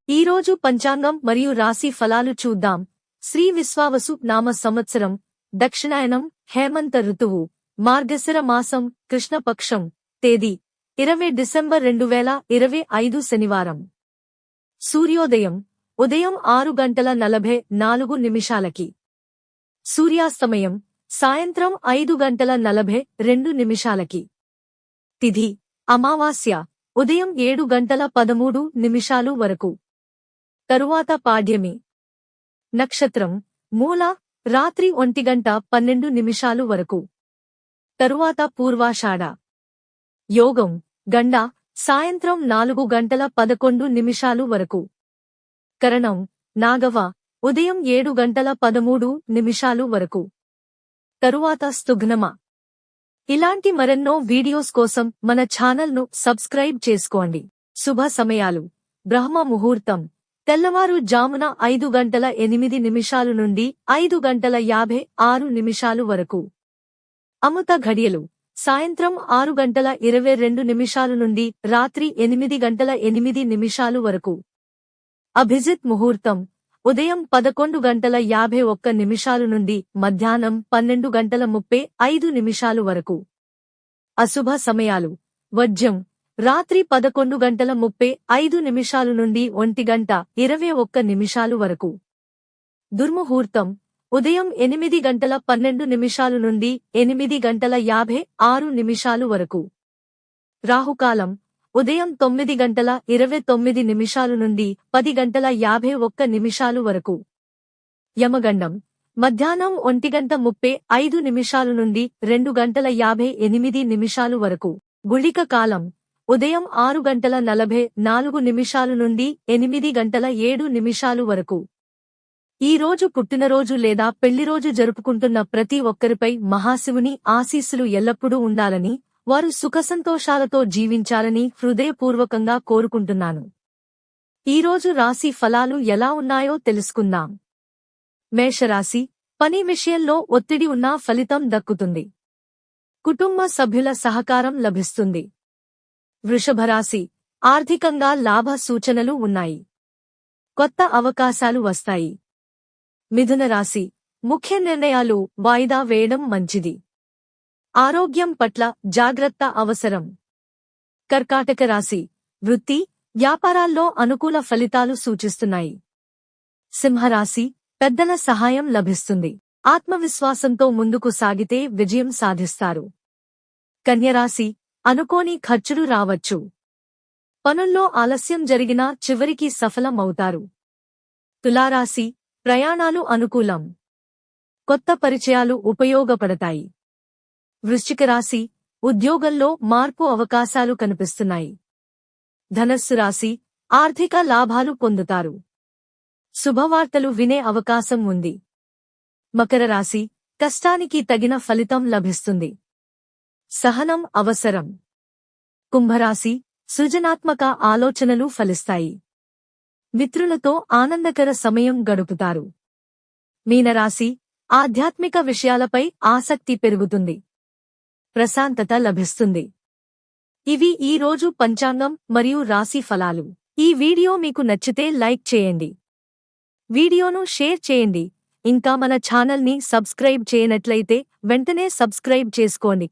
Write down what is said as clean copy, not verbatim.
ఈరోజు పంచాంగం మరియు రాశి ఫలాలు చూద్దాం. శ్రీ విశ్వావసు నామ సంవత్సరం, దక్షిణాయనం, హేమంత ఋతువు, మార్గశిర మాసం, కృష్ణపక్షం, తేదీ 20 డిసెంబర్ 2025 శనివారం. సూర్యోదయం ఉదయం 6:44 సూర్యాస్తమయం సాయంత్రం 5:42 తిథి అమావాస్య ఉదయం 7:13 వరకు. తరువాత పాడ్యమి. నక్షత్రం మూల రాత్రి 1:12 వరకు. తరువాత పూర్వాషాఢ. యోగం గండ సాయంత్రం 4:11 వరకు. కరణం నాగవ ఉదయం 7:13 వరకు. తరువాత స్తుఘ్నమ. ఇలాంటి మరెన్నో వీడియోస్ కోసం మన ఛానల్ను సబ్స్క్రైబ్ చేసుకోండి. శుభ సమయాలు. బ్రహ్మ ముహూర్తం తెల్లవారు జామున 5:08 నుండి 5:56 వరకు. అమృత ఘడియలు సాయంత్రం 6:22 నుండి రాత్రి 8:08 వరకు. అభిజిత్ ముహూర్తం ఉదయం 11:51 నుండి మధ్యాహ్నం 12:35 వరకు. అశుభ సమయాలు. వర్జ్యం రాత్రి 11:35 నుండి 1:21 వరకు. దుర్ముహూర్తం ఉదయం 8:12 నుండి 8:56 వరకు. రాహుకాలం ఉదయం 9:29 నుండి 10:51 వరకు. యమగండం మధ్యాహ్నం 1:35 నుండి 2:58 వరకు. గుళిక కాలం ఉదయం 6:44 నుండి 8:07 వరకు. ఈ రోజు పుట్టినరోజు లేదా పెళ్లిరోజు జరుపుకుంటున్న ప్రతి ఒక్కరిపై మహాశివుని ఆశీస్సులు ఎల్లప్పుడూ ఉండాలని, వారు సుఖసంతోషాలతో జీవించాలని హృదయపూర్వకంగా కోరుకుంటున్నాను. ఈరోజు రాశి ఫలాలు ఎలా ఉన్నాయో తెలుసుకుందాం. మేషరాశి పని విషయంలో ఒత్తిడి ఉన్నా ఫలితం దక్కుతుంది. కుటుంబ సభ్యుల సహకారం లభిస్తుంది. వృషభరాశి ఆర్థికంగా లాభ సూచనలు ఉన్నాయి. కొత్త అవకాశాలు వస్తాయి. మిథున రాశి ముఖ్య నిర్ణయాలు వాయిదా వేయడం మంచిది. ఆరోగ్యం పట్ల జాగ్రత్త అవసరం. కర్కాటక రాశి వృత్తి, వ్యాపారాల్లో అనుకూల ఫలితాలు సూచిస్తున్నాయి. సింహరాశి పెద్దల సహాయం లభిస్తుంది. ఆత్మవిశ్వాసంతో ముందుకు సాగితే విజయం సాధిస్తారు. కన్యరాశి అనుకోని ఖర్చులు రావచ్చు. పనుల్లో ఆలస్యం జరిగినా చివరికి సఫలమవుతారు. తులారాశి ప్రయాణాలు అనుకూలం. కొత్త పరిచయాలు ఉపయోగపడతాయి. వృశ్చిక రాశి ఉద్యోగంలో మార్పు అవకాశాలు కనిపిస్తున్నాయి. ధనస్సు రాశి ఆర్థిక లాభాలు పొందుతారు. శుభవార్తలు వినే అవకాశం ఉంది. మకర రాశి కష్టానికి తగిన ఫలితం లభిస్తుంది. సహనం అవసరం. కుంభరాశి సృజనాత్మక ఆలోచనలు ఫలిస్తాయి. మిత్రులతో ఆనందకర సమయం గడుపుతారు. మీనరాశి ఆధ్యాత్మిక విషయాలపై ఆసక్తి పెరుగుతుంది. ప్రశాంతత లభిస్తుంది. ఇవి ఈ రోజు పంచాంగం మరియు రాశి ఫలాలు. ఈ వీడియో మీకు నచ్చితే లైక్ చేయండి. వీడియోను షేర్ చేయండి. ఇంకా మన ఛానల్ని సబ్స్క్రైబ్ చేయనట్లయితే వెంటనే సబ్స్క్రైబ్ చేసుకోండి.